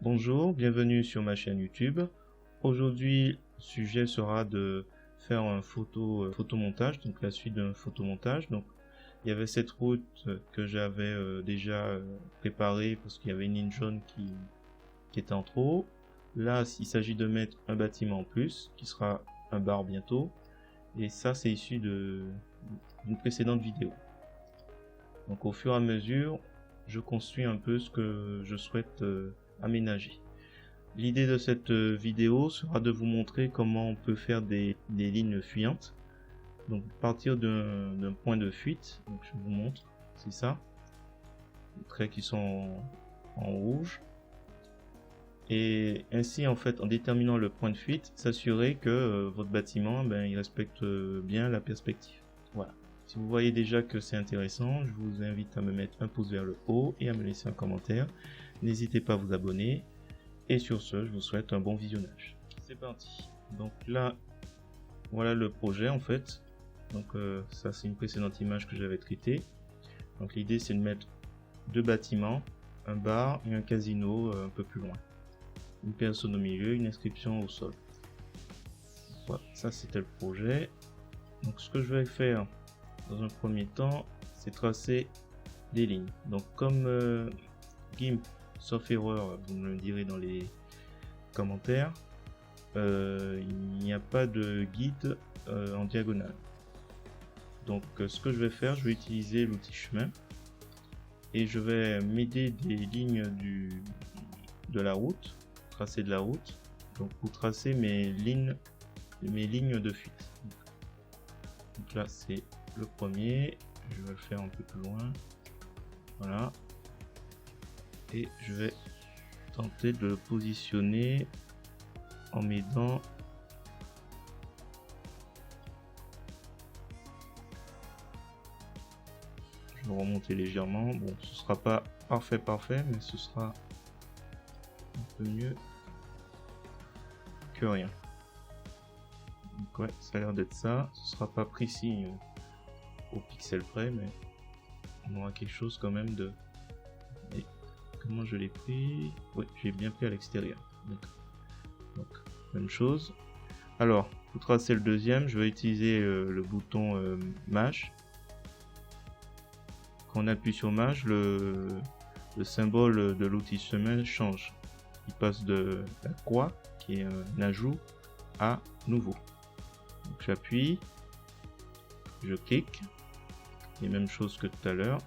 Bonjour, bienvenue sur ma chaîne YouTube. Aujourd'hui, le sujet sera de faire un photomontage, donc la suite d'un photomontage. Donc, il y avait cette route que j'avais déjà préparée parce qu'il y avait une ligne jaune qui était en trop. Là, il s'agit de mettre un bâtiment en plus, qui sera un bar bientôt. Et ça, c'est issu d'une précédente vidéo. Donc, au fur et à mesure, je construis un peu ce que je souhaite aménager. L'idée de cette vidéo sera de vous montrer comment on peut faire des lignes fuyantes. Donc partir d'un point de fuite, donc je vous montre, c'est ça. Les traits qui sont en rouge. Et ainsi en fait en déterminant le point de fuite, s'assurer que votre bâtiment il respecte bien la perspective. Voilà. Si vous voyez déjà que c'est intéressant, je vous invite à me mettre un pouce vers le haut et à me laisser un commentaire. N'hésitez pas à vous abonner. Et sur ce, je vous souhaite un bon visionnage. C'est parti. Donc là, voilà le projet en fait. Donc ça c'est une précédente image que j'avais traitée. Donc l'idée c'est de mettre deux bâtiments, un bar et un casino un peu plus loin. Une personne au milieu, une inscription au sol. Voilà, ça c'était le projet. Donc ce que je vais faire dans un premier temps, c'est tracer des lignes. Donc comme GIMP, sauf erreur, vous me le direz dans les commentaires, il n'y a pas de guide en diagonale. Donc ce que je vais faire, je vais utiliser l'outil chemin et je vais m'aider des lignes de la route, tracer de la route, donc pour tracer mes lignes de fuite. Donc là c'est le premier, je vais le faire un peu plus loin, voilà, et je vais tenter de le positionner en m'aidant je vais remonter légèrement. Bon, ce sera pas parfait, mais ce sera un peu mieux que rien. Donc ouais, ça a l'air d'être ça. Ce sera pas précis au pixel près, mais on aura quelque chose quand même de... Et comment je l'ai pris? Oui, j'ai bien pris à l'extérieur. Donc même chose. Alors, pour tracer le deuxième, je vais utiliser le bouton Maj. Quand on appuie sur Maj, le symbole de l'outil chemin change. Il passe de la croix, qui est un ajout, à nouveau. Donc j'appuie, je clique, et même chose que tout à l'heure.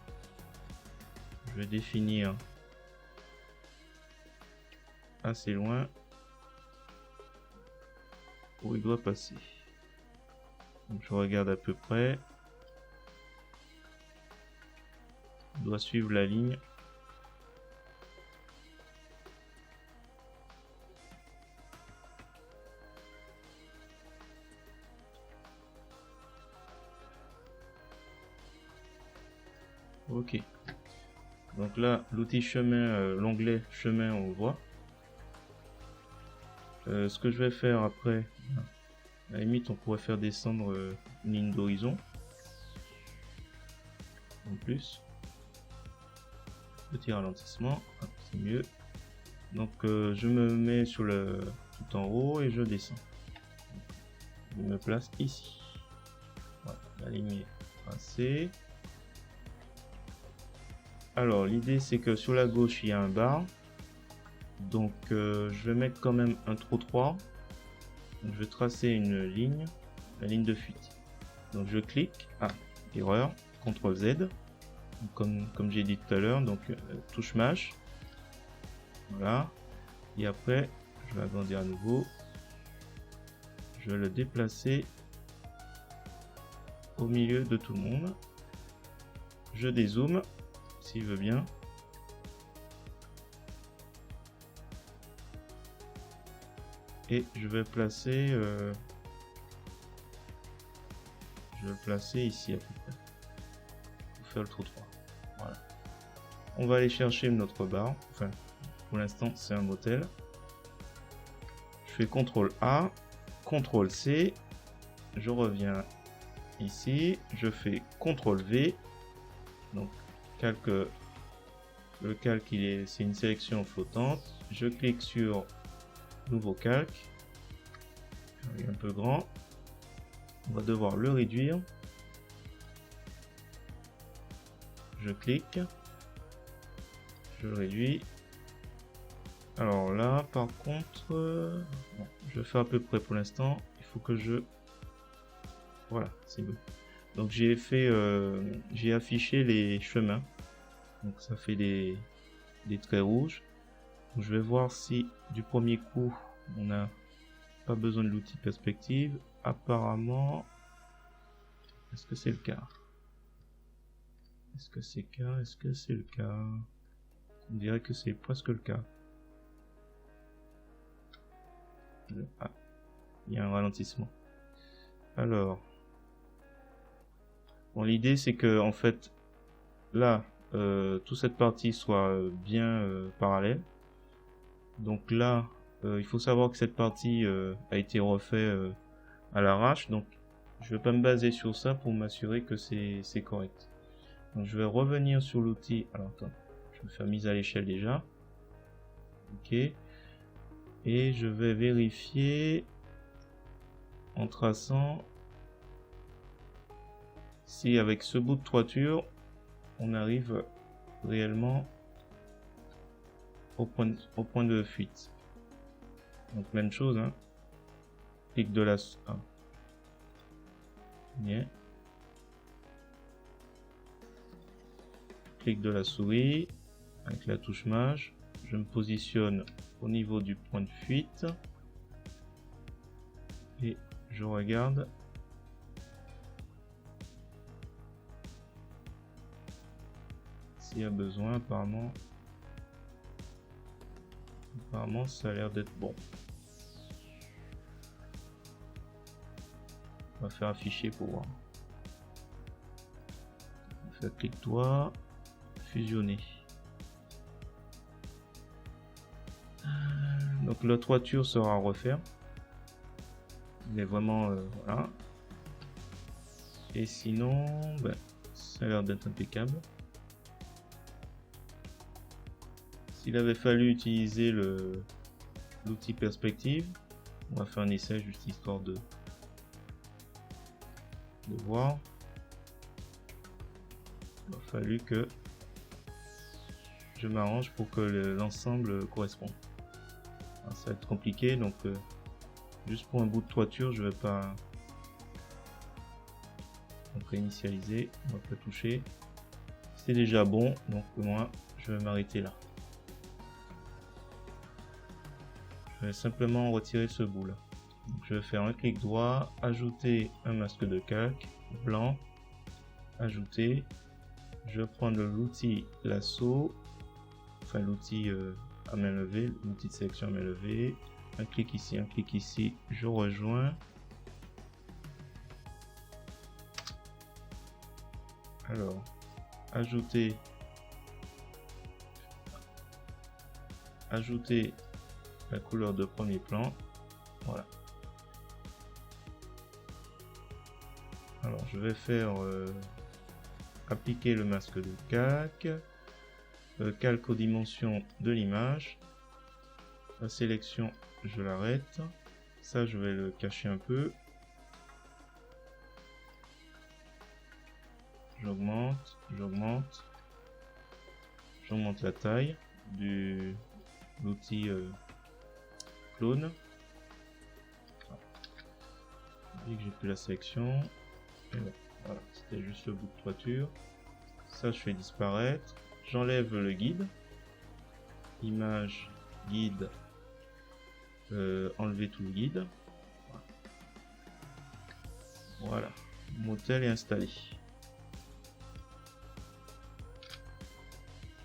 Je vais définir assez loin où il doit passer. Donc je regarde à peu près. Il doit suivre la ligne. Ok. Donc là, l'outil chemin, l'onglet chemin, on le voit. Ce que je vais faire après, à la limite, on pourrait faire descendre une ligne d'horizon. En plus. Petit ralentissement, c'est mieux. Donc je me mets sur le tout en haut et je descends. Je me place ici. Voilà, la ligne est tracée. Alors l'idée c'est que sur la gauche il y a un bar. Donc je vais mettre quand même un trottoir. Donc, je vais tracer une ligne, la ligne de fuite. Donc je clique, erreur, CTRL Z. Comme j'ai dit tout à l'heure, donc touche Maj. Voilà. Et après, je vais agrandir à nouveau. Je vais le déplacer au milieu de tout le monde. Je dézoome, s'il veut bien. Et je vais placer... ici à peu près. Pour faire le trottoir. Voilà. On va aller chercher notre barre. Enfin, pour l'instant, c'est un motel. Je fais CTRL A, CTRL C. Je reviens ici. Je fais CTRL V. Donc, calque Le calque, c'est une sélection flottante. Je clique sur nouveau calque. Il est un peu grand. On va devoir le réduire. Je clique. Je le réduis. Alors là, par contre, bon, je fais à peu près pour l'instant. Il faut que je... Voilà, c'est bon. Donc j'ai affiché les chemins. Donc ça fait des traits rouges. Donc, je vais voir si du premier coup, on n'a pas besoin de l'outil perspective. Apparemment, est-ce que c'est le cas? Est-ce que c'est le cas? On dirait que c'est presque le cas. Ah, il y a un ralentissement. Alors, bon, l'idée c'est que en fait, là, toute cette partie soit bien parallèle. Donc là, il faut savoir que cette partie a été refaite à l'arrache. Donc, je vais pas me baser sur ça pour m'assurer que c'est correct. Donc, je vais revenir sur l'outil. Alors, attends, je vais faire mise à l'échelle déjà. Ok. Et je vais vérifier en traçant si avec ce bout de toiture on arrive réellement au point de fuite. Donc même chose, hein. Clic de la... Ah. Bien. Clic de la souris avec la touche mage. Je me positionne au niveau du point de fuite et je regarde s'il y a besoin. Apparemment ça a l'air d'être bon. On va faire afficher pour voir. On va faire clic droit, fusionner. Donc la toiture sera à refaire. Mais vraiment voilà. Et sinon, ben, ça a l'air d'être impeccable. S'il avait fallu utiliser l'outil perspective, on va faire un essai juste histoire de voir. Il a fallu que je m'arrange pour que l'ensemble corresponde. Alors, ça va être compliqué, donc juste pour un bout de toiture, je vais pas réinitialiser, on va pas toucher. C'est déjà bon, donc moi je vais m'arrêter là. Je vais simplement retirer ce bout là. Donc, je vais faire un clic droit, ajouter un masque de calque blanc, ajouter. Je vais prendre l'outil lasso, enfin l'outil à main levée, l'outil de sélection à main levée. Un clic ici, je rejoins. Alors, ajouter la couleur de premier plan. Voilà. Alors, je vais faire appliquer le masque de calque, calque aux dimensions de l'image. La sélection, je l'arrête. Ça, je vais le cacher un peu. J'augmente la taille de l'outil clone. Dès que j'ai plus la sélection, et voilà, c'était juste le bout de toiture. Ça, je fais disparaître. J'enlève le guide, image, guide, enlever tout le guide. Voilà, motel est installé.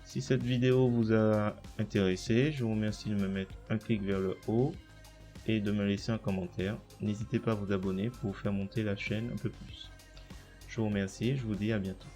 Si cette vidéo vous a intéressé, je vous remercie de me mettre un clic vers le haut et de me laisser un commentaire. N'hésitez pas à vous abonner pour faire monter la chaîne un peu plus. Je vous remercie et je vous dis à bientôt.